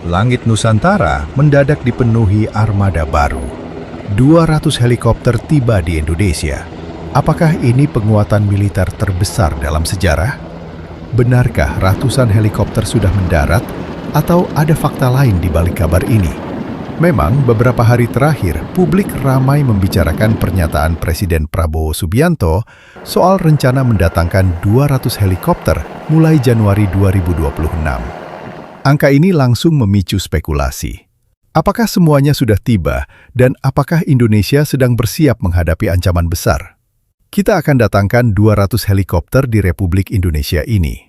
Langit Nusantara mendadak dipenuhi armada baru. 200 helikopter tiba di Indonesia. Apakah ini penguatan militer terbesar dalam sejarah? Benarkah ratusan helikopter sudah mendarat, atau ada fakta lain di balik kabar ini? Memang beberapa hari terakhir, publik ramai membicarakan pernyataan Presiden Prabowo Subianto soal rencana mendatangkan 200 helikopter mulai Januari 2026. Angka ini langsung memicu spekulasi. Apakah semuanya sudah tiba dan apakah Indonesia sedang bersiap menghadapi ancaman besar? Kita akan datangkan 200 helikopter di Republik Indonesia ini.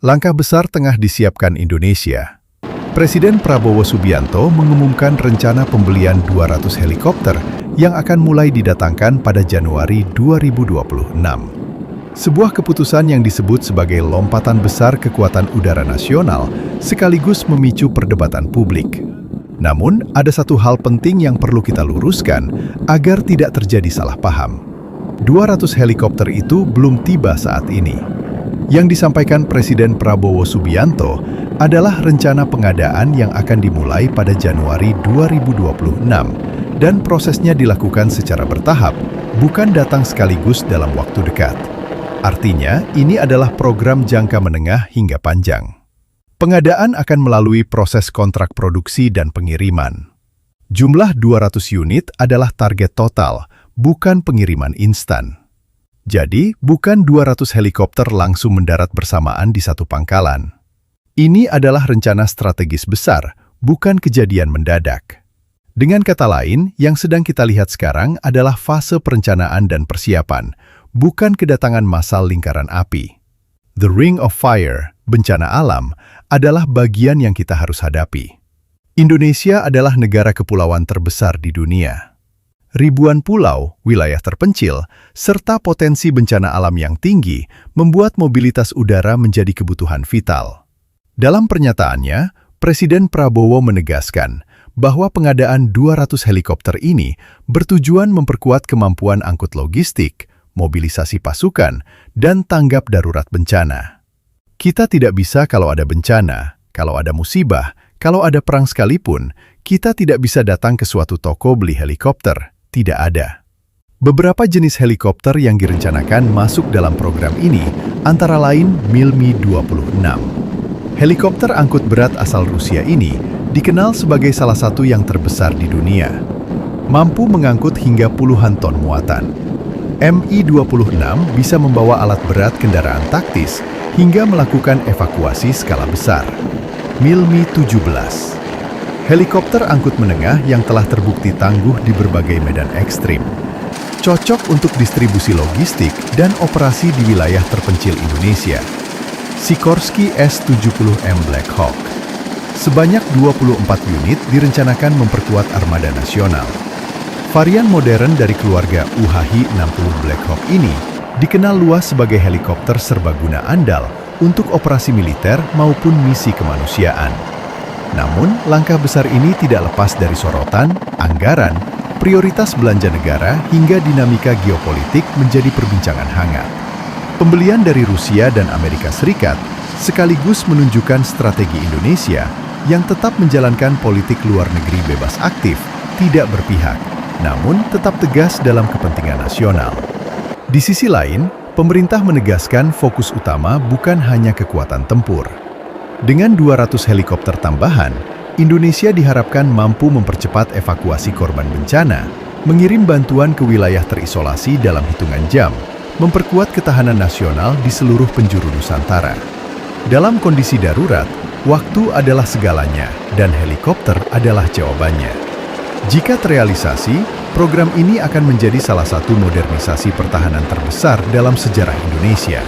Langkah besar tengah disiapkan Indonesia. Presiden Prabowo Subianto mengumumkan rencana pembelian 200 helikopter yang akan mulai didatangkan pada Januari 2026. Sebuah keputusan yang disebut sebagai lompatan besar kekuatan udara nasional sekaligus memicu perdebatan publik. Namun, ada satu hal penting yang perlu kita luruskan agar tidak terjadi salah paham. 200 helikopter itu belum tiba saat ini. Yang disampaikan Presiden Prabowo Subianto adalah rencana pengadaan yang akan dimulai pada Januari 2026 dan prosesnya dilakukan secara bertahap, bukan datang sekaligus dalam waktu dekat. Artinya, ini adalah program jangka menengah hingga panjang. Pengadaan akan melalui proses kontrak produksi dan pengiriman. Jumlah 200 unit adalah target total, bukan pengiriman instan. Jadi, bukan 200 helikopter langsung mendarat bersamaan di satu pangkalan. Ini adalah rencana strategis besar, bukan kejadian mendadak. Dengan kata lain, yang sedang kita lihat sekarang adalah fase perencanaan dan persiapan, bukan kedatangan massal lingkaran api. The Ring of Fire, bencana alam, adalah bagian yang kita harus hadapi. Indonesia adalah negara kepulauan terbesar di dunia. Ribuan pulau, wilayah terpencil, serta potensi bencana alam yang tinggi membuat mobilitas udara menjadi kebutuhan vital. Dalam pernyataannya, Presiden Prabowo menegaskan bahwa pengadaan 200 helikopter ini bertujuan memperkuat kemampuan angkut logistik, mobilisasi pasukan, dan tanggap darurat bencana. Kita tidak bisa kalau ada bencana, kalau ada musibah, kalau ada perang sekalipun, kita tidak bisa datang ke suatu toko beli helikopter. Tidak ada. Beberapa jenis helikopter yang direncanakan masuk dalam program ini, antara lain Mi-26. Helikopter angkut berat asal Rusia ini dikenal sebagai salah satu yang terbesar di dunia. Mampu mengangkut hingga puluhan ton muatan. Mi-26 bisa membawa alat berat kendaraan taktis hingga melakukan evakuasi skala besar. Mi-17. Helikopter angkut menengah yang telah terbukti tangguh di berbagai medan ekstrim. Cocok untuk distribusi logistik dan operasi di wilayah terpencil Indonesia. Sikorsky S-70M Black Hawk. Sebanyak 24 unit direncanakan memperkuat armada nasional. Varian modern dari keluarga UHI-60 Black Hawk ini dikenal luas sebagai helikopter serbaguna andal untuk operasi militer maupun misi kemanusiaan. Namun, langkah besar ini tidak lepas dari sorotan, anggaran, prioritas belanja negara hingga dinamika geopolitik menjadi perbincangan hangat. Pembelian dari Rusia dan Amerika Serikat sekaligus menunjukkan strategi Indonesia yang tetap menjalankan politik luar negeri bebas aktif, tidak berpihak, namun tetap tegas dalam kepentingan nasional. Di sisi lain, pemerintah menegaskan fokus utama bukan hanya kekuatan tempur. Dengan 200 helikopter tambahan, Indonesia diharapkan mampu mempercepat evakuasi korban bencana, mengirim bantuan ke wilayah terisolasi dalam hitungan jam, memperkuat ketahanan nasional di seluruh penjuru Nusantara. Dalam kondisi darurat, waktu adalah segalanya dan helikopter adalah jawabannya. Jika terrealisasi, program ini akan menjadi salah satu modernisasi pertahanan terbesar dalam sejarah Indonesia.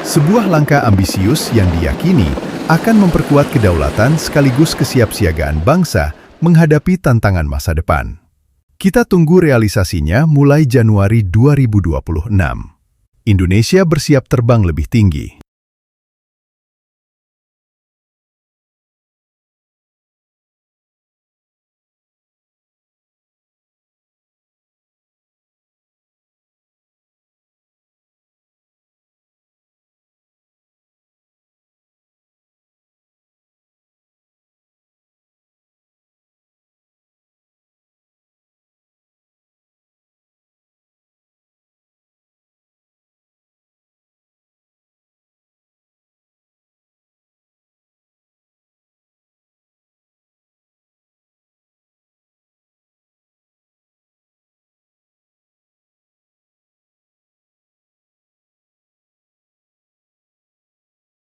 Sebuah langkah ambisius yang diyakini akan memperkuat kedaulatan sekaligus kesiapsiagaan bangsa menghadapi tantangan masa depan. Kita tunggu realisasinya mulai Januari 2026. Indonesia bersiap terbang lebih tinggi.